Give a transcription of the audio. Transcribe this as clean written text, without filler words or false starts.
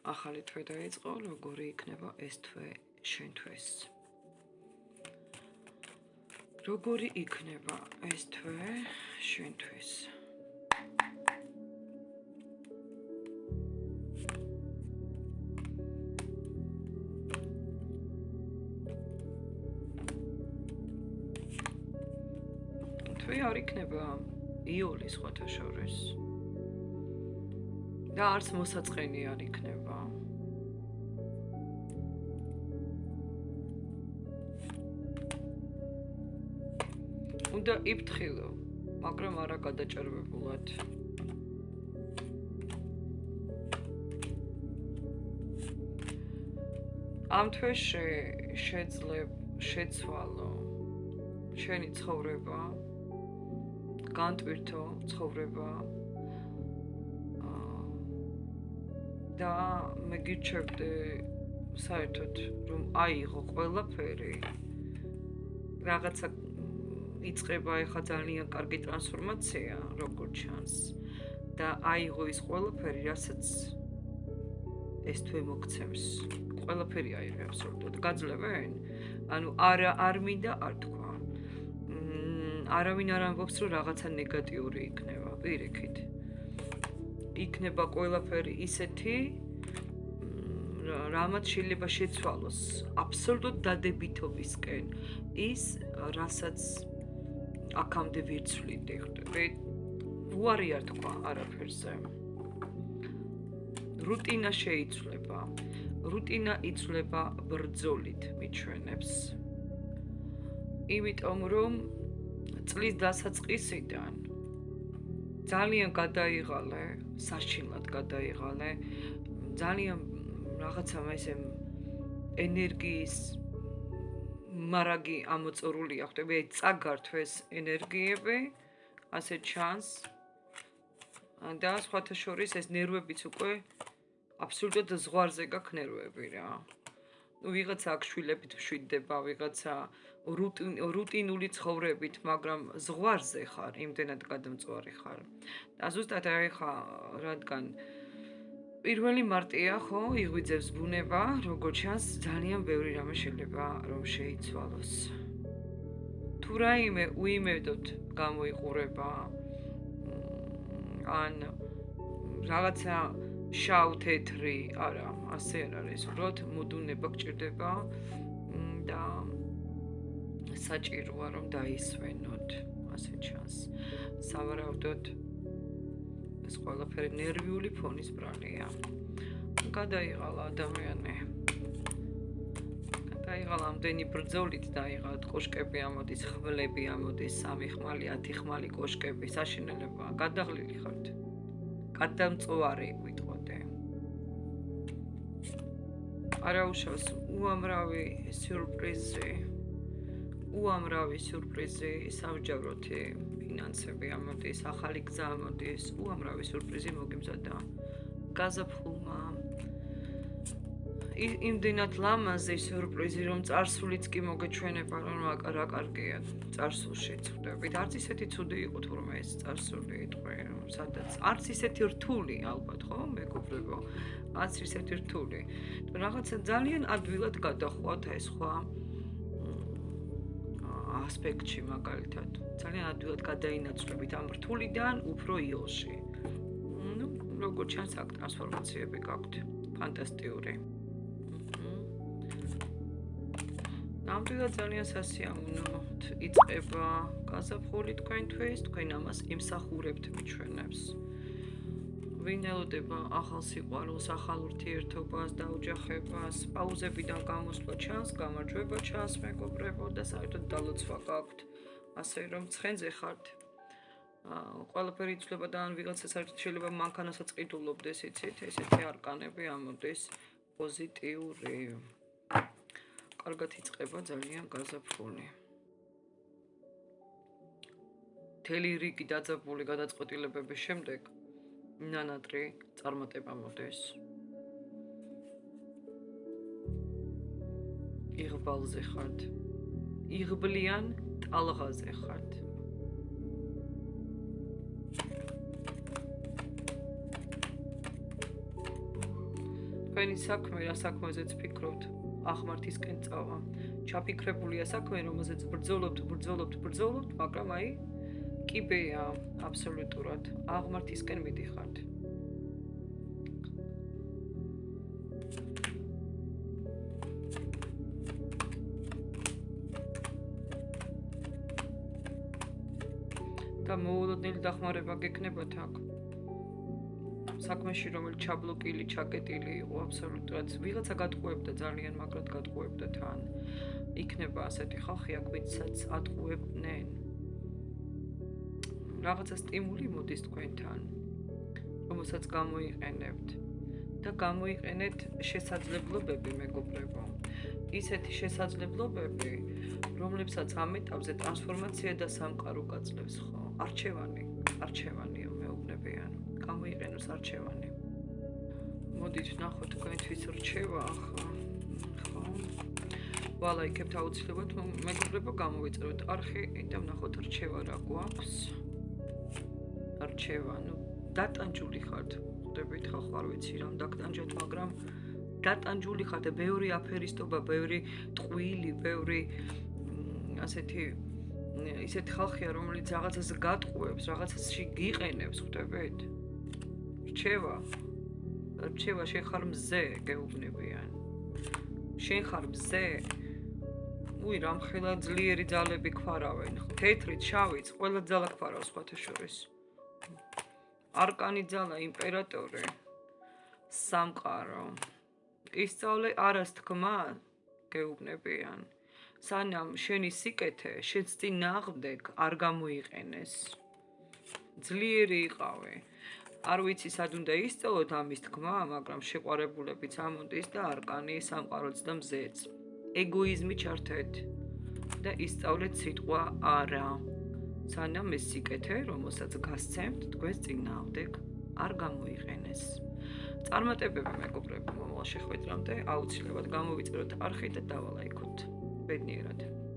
ახალი თვე დაიწყო, როგორი იქნება ეს თვე შენთვის. როგორი იქნება ეს თვე შენთვის. თვე არ იქნება იული სხვათა შორის. და არც მოსაწყენი არ იქნება. უნდა იფრთხილო, მაგრამ არა გადაჭარბებულად. ამ თვეში შეძლებ შეცვალო შენი ცხოვრება, განტვირთო ცხოვრება და მე გირჩევდი საერთოდ რომ აიღო ყველაფერი რაღაცა იწყება ეხა ძალიან კარგი ტრანსფორმაცია როგორც ჩანს და აიღო ის ყველაფერი რასაც ეს თვე მოგცემს ყველაფერი აიღე აბსოლუტურად გაძლევენ ანუ არ მინდა არ თქვა არავინ არ ამბობს რომ რაღაცა ნეგატიური იქნება პირიქით იქნება ყველაფერი ისეთი რამაც შეიძლება შეცვალოს აბსოლუტურად დადებითობისკენ ის რასაც აქამდე ვირცვლიდი ხვდები უარი არ თქვა არაფერზე რუტინა შეიცვლება რუტინა იცვლება ბრძოლით მიჩვენებს იმიტომ რომ წლის დასაწყისიდან ძალიან გადაიღალე საშინლად გადაიღალე ძალიან რაღაცა ესე ენერგიის მარაგი ამოწურულია ხვდები წაგართვეს ენერგიები ასე ჩანს და სხვათა შორის ეს ნერვებიც უკვე აბსოლუტურად ზღვარზე გაქვს ნერვები რა ну ვიღაცა აქ შვილებით მშვიდდება ვიღაცა რუტინული ცხოვრებით მაგრამ ზღვარზე ხარ იმდენად გადამწვარი ხარ და ზუსტად ახლა რადგან 1 მარტია ხო იღვიძებს ბუნება როგორც ჩანს ძალიან ბევრი რამე შეიძლება რომ შეიცვალოს თუ რაიმე უიმედოდ გამოიყურება ან რაღაცა შავ-თეთრი არა ასე არ არის უბრალოდ მოდუნება გჭირდება და საჭიროა რომ დაისვენოთ ასე ჩანს სავარაუდოდ ეს ყველაფერი ნერვიული ფონის ბრალია გადაიღალა ადამიანი გადაიღალა ამდენი ბრძოლით დაიღალათ კოშკები ამოდის ხვლები ამოდის 3 ხმალი 10 ხმალი კოშკები საშინელება გადაღლილი ხართ გადამწვარი ვიტყოდე არაუშავს უამრავი სიურპრიზი სამჯავროთი ფინანსები ამოდის ახალი გზა ამოდის უამრავი სიურპრიზი მოგიმზადა გაზაფხულმა იმდენად ლამაზი სიურპრიზი რომ წარსულიც კი მოგეჩვენება რომ რა კარგია წარსულშიც ხვდებით არც ისეთი ცუდი იყო თურმე ეს წარსული იტყვი სადაც არც ისეთი რთული ალბათ ხო მეგობრებო არც ისეთი რთული რაღაცა ძალიან ადვილად გადახვათ ეს სხვა ასპექტში მაგალითად ძალიან ადვილად გადაინაცვლებით ამ რთულიდან უფრო იოლში ну როგორც ჩანს აქ ტრანსფორმაციები გაქვთ ფანტასტიკური ნამდვილად ძალიან სასიამოვნოდ იწყება გაზაფხული თქვენთვის თქვენ ამას იმსახურებთ მიჩვენებს ვინ ელოდება ახალ სიყვარულს ახალ ურთიერთობას და ოჯახებას პაუზებიდან გამოსვლა ჩანს გამარჯვება ჩანს მეგობრებო და საერთოდ დალოცვა გაქვთ ასე რომ ცხენზე ხართ ყველაფერი იცვლება და ან ვიღაცა საერთოდ შეიძლება მანქანასაც ყიდულობდეს იცით ესეთი არკანები ამოდის პოზიტიური კარგად იწყება ძალიან გაზაფხული მთელი რიგი დაძაბული გადაწყვეტილებების შემდეგ ნანატრი წარმატება მოდის იღბალზე ხართ იღბლიან ტალღაზე ხართ თქვენი საქმე რა საქმეზეც ფიქრობთ, აღმართისკენ წავა. ჩაფიქრებულია საქმე, რომელზეც ბრძოლობთ, მაგრამ აი კიბეა აბსოლუტურად. აღმართისკენ მიდიხართ. და მოულოდნელი დახმარება გექნებათ აქ. საქმეში რომელიც ჩაბლოკილი, ჩაკეტილი იყო აბსოლუტურად. ვიღაცა გატყუებდა ძალიან მაგრად გატყუებდა თან. იქნება ასეთი ხალხი აქ ვინცაც ატყუებდნენ. რაღაცა სტიმული მოდის თქვენთან, რომელსაც გამოიყენებთ და გამოიყენეთ შესაძლებლობები, მეგობრებო. ისეთი შესაძლებლობები, რომლებსაც ამ ეტაპზე ტრანსფორმაცია და სამყარო გაძლევს, ხო? არჩევანია მეუბნებიან. გამოიყენოს არჩევანი. მოდით ნახოთ თქვენთვის რჩევა ახლა. ხო? ვალაიქებთ აუცილებლად მეგობრებო გამოვიწეროთ არხი და ვნახოთ რჩევა რა გვაქვს. რჩევა, დატანჯული ხართ. ხვდებით ხალხ არ ვიცი რამ დაგტანჯოთ, მაგრამ დატანჯული ხართ და ბევრი აფერისტობა, ბევრი ტყვილი, ბევრი ისეთი ხალხია, რომელიც რაღაცას გატყუებს, რაღაცაში გიყენებს, ხვდებით? რჩევა შენ ხარ მზე, გეუბნებიან. შენ ხარ მზე? უი, რამხელა ძლიერი ძალები გვარავენ. თეთრით, შავით, ყველა ძალა გვარავს სხვათა შორის. არკანი ძალა, იმპერატორი, სამყარო. ისწავლე არას თქმა, გეუბნებიან. სანამ შენი სიკეთე, შენს წინააღმდეგ არ გამოიყენეს. ძლიერი იყავი. არ ვიცი სად უნდა ისწავლოთ ამის თქმა, მაგრამ შეყვარებულებიც ამონდის და არკანი, სამყაროც და მზეც. ეგოიზმი ჩართეთ და ისწავლეთ სიტყვა არა. სანამ ეს სიკეთე, რომელსაც გასცემთ, თქვენს წინააღმდეგ არ გამოიყენეს. წარმატებები მეგობრებო, მომავალ შეხვედრამდე აუცილებლად გამოვიწეროთ არხი და დავალაიქოთ. ბედნიერად.